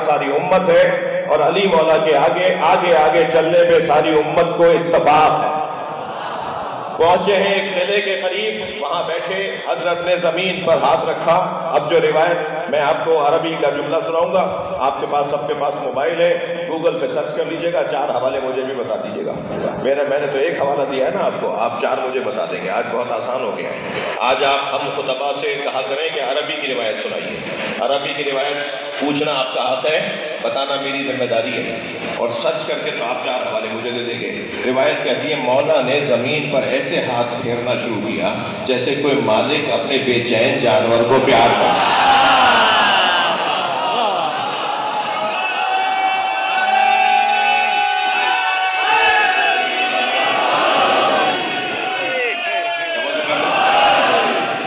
सारी उम्मत है और अली मौला के आगे आगे आगे चलने पे सारी उम्मत को इत्तफाक है। पहुंचे हैं एक किले के करीब, वहां बैठे, हजरत ने जमीन पर हाथ रखा। अब जो रिवायत मैं आपको अरबी का जुमला सुनाऊंगा, आपके पास सबके पास मोबाइल है, गूगल पे सर्च कर लीजिएगा, 4 हवाले मुझे भी बता दीजिएगा। मैंने तो एक हवाला दिया है ना आपको, आप 4 मुझे बता देंगे। आज बहुत आसान हो गया है। आज आप हम खुतबा से कहा करें कि अरबी की रिवायत सुनाइए। अरबी की रिवायत पूछना आपका हक है, बताना मेरी जिम्मेदारी है। और सर्च करके तो आप 4 हवाले मुझे दे देंगे। रिवायत कहती है मौला ने जमीन पर ऐसे हाथ फेरना शुरू किया जैसे कोई मालिक अपने बेचैन जानवर को प्यार करता।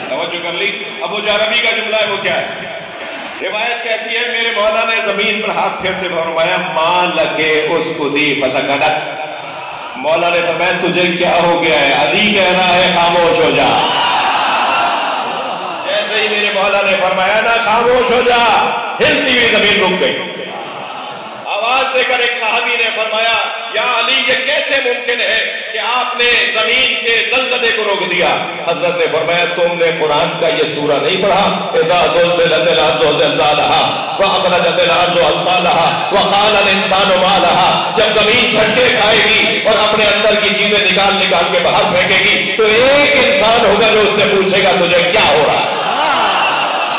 तवज्जो कर ली। अब वो जो अरबी का जुमला है वो क्या है? रिवायत कहती है मेरे मौला ने जमीन पर हाथ फेरते फरमाया मां लगे उसको दी फसकदत। मौला ने फरमाया तुझे क्या हो गया है? अली कह रहा है खामोश हो जा। जैसे ही मेरे मौला ने फरमाया ना खामोश हो जा, हिलती हुई जमीन रुक गई। आवाज देकर एक सहाबी ने फरमाया या अली ये कैसे मुमकिन है कि आपने जमीन के जलजले को रोक दिया? हजरत ने फरमाया तुमने कुरान का ये सूरा नहीं पढ़ा? इदा ज़ुलज़िलतिल अर्ज़ु ज़िलज़ालहा व अख़रजतिल अर्ज़ु अस्क़ालहा व क़ालल इंसानु मा लहा। जब जमीन झटके खाएगी और अपने अंदर की चीजें निकाल निकाल के बाहर फेंकेगी तो एक इंसान होगा जो उससे पूछेगा तुझे क्या हो रहा है?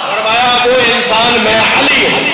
फरमाया वो इंसान मैं अली हूं।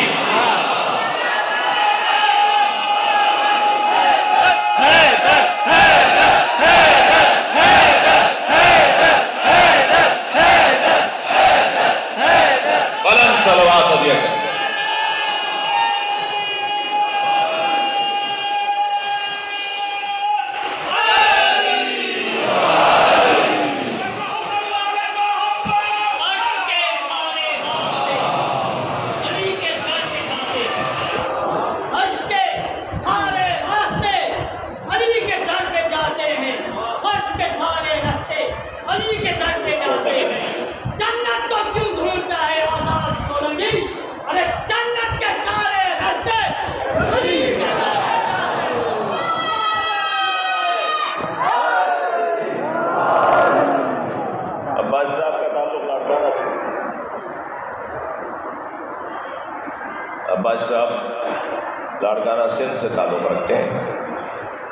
अब्बास साहब लाड़काना सिंध से ताल्लुक़ रखते हैं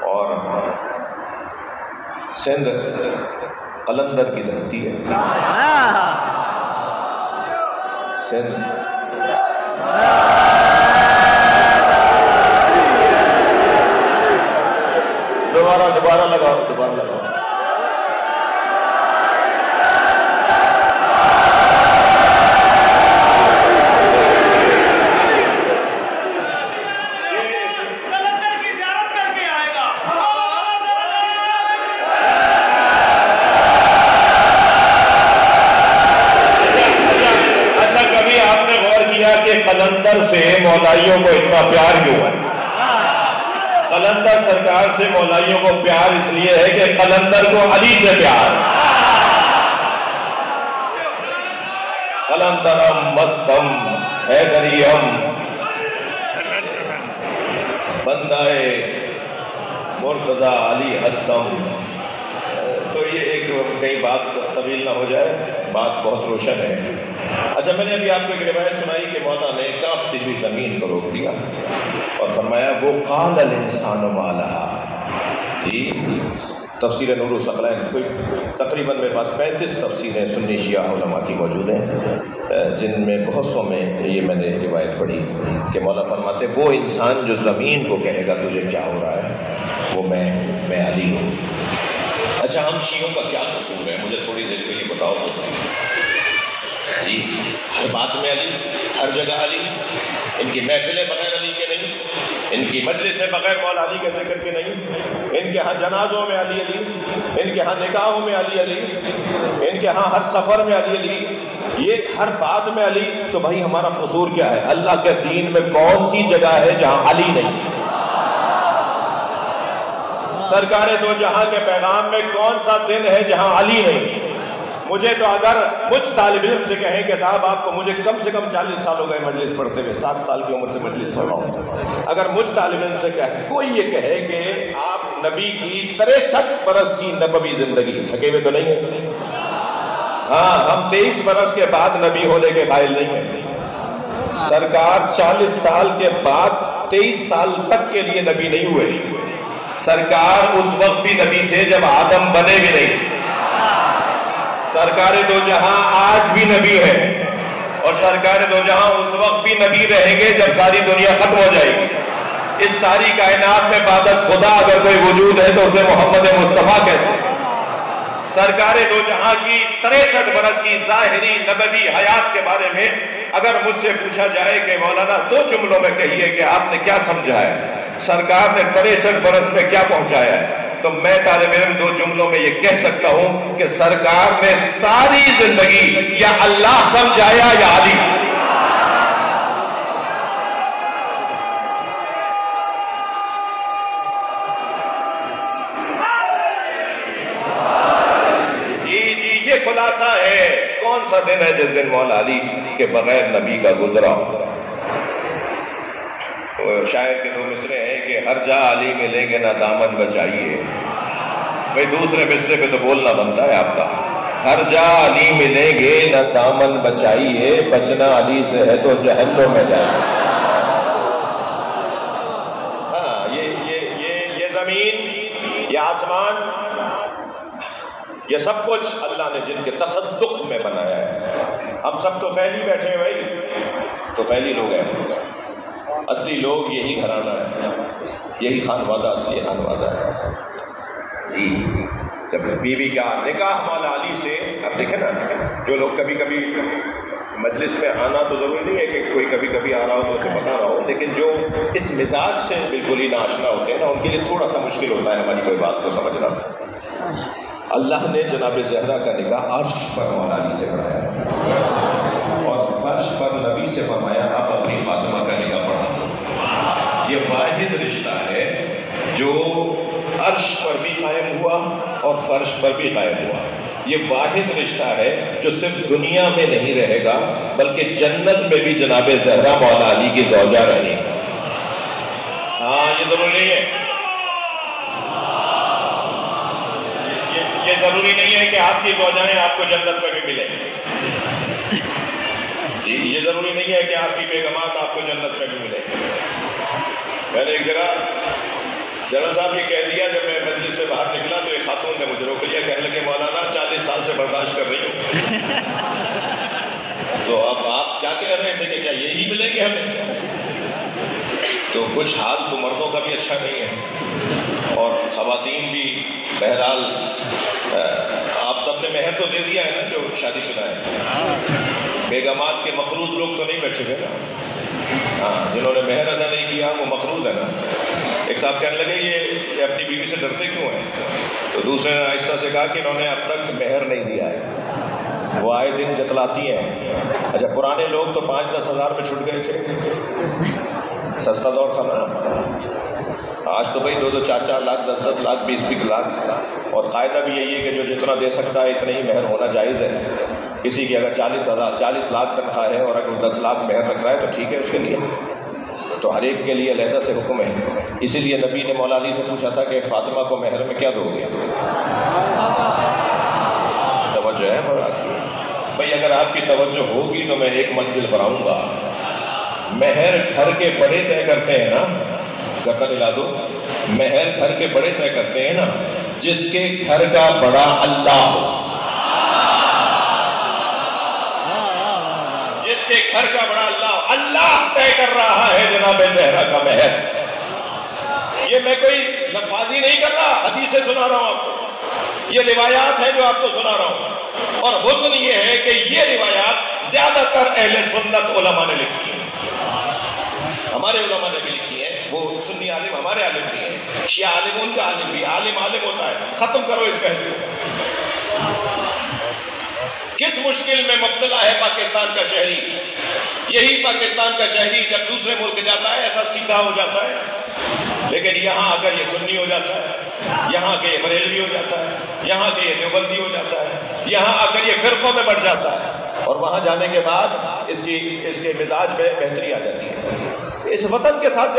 और सिंध कलंदर की धरती है। सिंध दोबारा लगाओ। कलंदर से मौलाइयों को इतना प्यार क्यों है? कलंदर सरकार से मौलाइयों को प्यार इसलिए है कि कलंदर को अली से प्यार। कलंदरम मस्तम हैदरियम बंदाए मुर्तजा अली हस्तम। तो ये एक कई बात तवील ना हो जाए, बात बहुत रोशन है। अच्छा, मैंने अभी आपको एक रिवायत सुनाई कि मौला ने कांपती हुई जमीन को रोक दिया और फरमाया वो क़ालल इंसानु मा लहा। जी तफसीर नूर सकलैन, कोई तकरीबन मेरे पास 35 तफसीरें सुन्नी शिया उलमा की मौजूद हैं, जिनमें बहुत सौ में ये मैंने रिवायत पढ़ी कि मौला फरमाते वो इंसान जो ज़मीन को कहेगा तुझे क्या हो रहा है वो मैं अली हूँ। अच्छा, हम शियों का क्या कसूर है? मुझे थोड़ी देर के लिए बताओ तो सही। जी हर बात में अली, हर जगह अली, इनकी महफिलें बगैर अली के नहीं, इनकी मजलिसें बगैर मौला अली के जिक्र के नहीं, इनके यहाँ जनाजों में अली अली, इनके यहाँ निकाहों में अली अली, इनके यहाँ हर सफ़र में अली अली, ये हर बात में अली। तो भाई हमारा कसूर क्या है? अल्लाह के दीन में कौन सी जगह है जहाँ अली नहीं? सरकारे दो जहां के पैगाम में कौन सा दिन है जहां अली नहीं? मुझे तो अगर मुझ तालिब इल्म से कहें कि साहब आपको मुझे कम से कम 40 साल हो गए मजलिस पढ़ते हुए, 7 साल की उम्र से मजलिस पढ़ रहा हूँ, अगर मुझ तालिब इल्म से कहे कोई ये कहे कि आप नबी की 63 बरस की नबवी जिंदगी, थके हुए तो नहीं है? हाँ, हम 23 बरस के बाद नबी होने के कायल नहीं है। सरकार 40 साल के बाद 23 साल तक के लिए नबी नहीं हुए। सरकार उस वक्त भी नबी थे जब आदम बने भी नहीं। सरकार दो जहां आज भी नबी है और सरकार दो जहां उस वक्त भी नबी रहेंगे जब सारी दुनिया खत्म हो जाएगी। इस सारी कायनात में बादल खुदा अगर कोई वजूद है तो उसे मोहम्मद मुस्तफा कहते हैं। सरकार दो जहां की 63 बरस की ज़ाहिरी नबवी हयात के बारे में अगर मुझसे पूछा जाए कि मौलाना 2 जुमलों में कहिए कि आपने क्या समझा है, सरकार ने 63 बरस में क्या पहुंचाया है, तो मैं तालिब इल्म 2 जुमलों में ये कह सकता हूं कि सरकार ने सारी जिंदगी या अल्लाह समझाया या अली। ये खुलासा है। कौन सा दिन है जिस दिन मौला अली के बगैर नबी का गुजरा? तो शायर के 2 मिसरे हैं कि हर जा अली मिलेंगे ना दामन बचाइए। भाई दूसरे मिसरे पे तो बोलना बनता है आपका। हर जा अली मिलेंगे ना दामन बचाइए, बचना अली से है तो जहन्नुम में जाए। हाँ, ये जमीन, ये आसमान, ये सब कुछ अल्लाह ने जिनके तसद्दुक में बनाया है। हम सब तो फैली बैठे हैं भाई, तो फैली लोग हैं। असली लोग यही घराना है, यही खानवादा असली खानवादा है। जब बीवी का निकाह मौला अली से, अब देखें ना, जो लोग कभी कभी मजलिस में आना तो ज़रूरी नहीं है कि कोई कभी कभी आ रहा हो तो उसे बता रहा हो, लेकिन जो इस मिजाज से बिल्कुल ही नाआशना होते हैं ना, उनके लिए थोड़ा सा मुश्किल होता है हमारी कोई बात को समझना। अल्लाह ने जनाब ज़हरा का निकाह अर्श पर मौला अली से कराया और फर्श पर नबी से फरमाया आप अपनी फातिमा का निकाह पढ़ा दो। ये वाहिद रिश्ता है जो अर्श पर भी कायम हुआ और फर्श पर भी कायम हुआ। ये वाहिद रिश्ता है जो सिर्फ दुनिया में नहीं रहेगा बल्कि जन्नत में भी जनाब ज़हरा मौला अली की ज़ौजा रहेगी। हाँ, ये जरूरी नहीं है, ये जरूरी नहीं है कि आपकी ज़ौजाएं आपको जन्नत में भी मिले। जी, ये जरूरी नहीं है कि आपकी बेगमात आपको जन्नत में भी मिले। मैंने एक जगह जनरल साहब ये कह दिया, जब मैं मस्जिद से बाहर निकला तो एक खातून ने मुझे रोक लिया, कहने लगे मौलाना 40 साल से बर्दाश्त कर रही हूँ। तो अब आप क्या कह रहे थे कि क्या यही मिलेंगे हमें? तो कुछ हाल तो मर्दों का भी अच्छा नहीं है और ख़वातीन भी। बहरहाल आप सबने मेहर तो दे दिया है ना जो शादीशुदा है। बेगमात के मकरूज लोग तो नहीं बैठे हुए ना। हाँ, जिन्होंने मेहर अदा नहीं किया वो मकरूज है ना। एक साहब कहने लगे ये अपनी बीवी से डरते क्यों हैं? तो दूसरे ने आहिस्ता से कहा कि इन्होंने अब तक मेहर नहीं दिया है, वो आए दिन जतलाती हैं। अच्छा, पुराने लोग तो 5-10 हज़ार में छुट गए थे, सस्ता दौर था ना। आज तो भाई 2-2, 4-4 लाख, 10-10 लाख, 20-20 लाख। और कायदा भी यही है कि जो जितना दे सकता है इतना ही मेहर होना जायज़ है। किसी की अगर 40 लाख तनख्वाह है और अगर 10 लाख मेहर रख रहा है तो ठीक है उसके लिए, तो हर एक के लिए अलहदा से हुक्म है। इसीलिए नबी ने मौला अली से पूछा था कि फातिमा को मेहर में क्या दोगे? तवज्जो है बात भाई, अगर आपकी तवज्जो होगी तो मैं एक मंजिल पर आऊँगा। मेहर घर के बड़े तय करते हैं ना, घर का दिला दो। मेहर घर के बड़े तय करते हैं ना जिसके घर का बड़ा अल्लाह हो, जिसके घर का बड़ा अल्लाह तय कर रहा है जनाब ज़हरा का मेहर। ये मैं कोई लफाजी नहीं कर रहा, हदीसें सुना रहा हूं आपको, ये रिवायात है जो आपको सुना रहा हूं। और हुस्न ये है कि ये रिवायात ज्यादातर अहले सुन्नत उलमा ने लिखी है, हमारे उलमा ने भी लिखी है। वो सुन्नी आलिम हमारे आलिम भी है, शिया आलिम उनका आलिम भी, आलिम आलिम होता है। खत्म करो इस बहस को। किस मुश्किल में मुब्तला है पाकिस्तान का शहरी? यही पाकिस्तान का शहरी जब दूसरे मुल्क जाता है ऐसा सीधा हो जाता है लेकिन यहाँ आकर ये सुन्नी हो जाता है, यहाँ के ये बरेलवी हो जाता है, यहाँ के ये देवबंदी हो जाता है, यहाँ आकर ये फिरकों में बढ़ जाता है, और वहाँ जाने के बाद इसके मिजाज में बेहतरी आ जाती है। इस वतन के साथ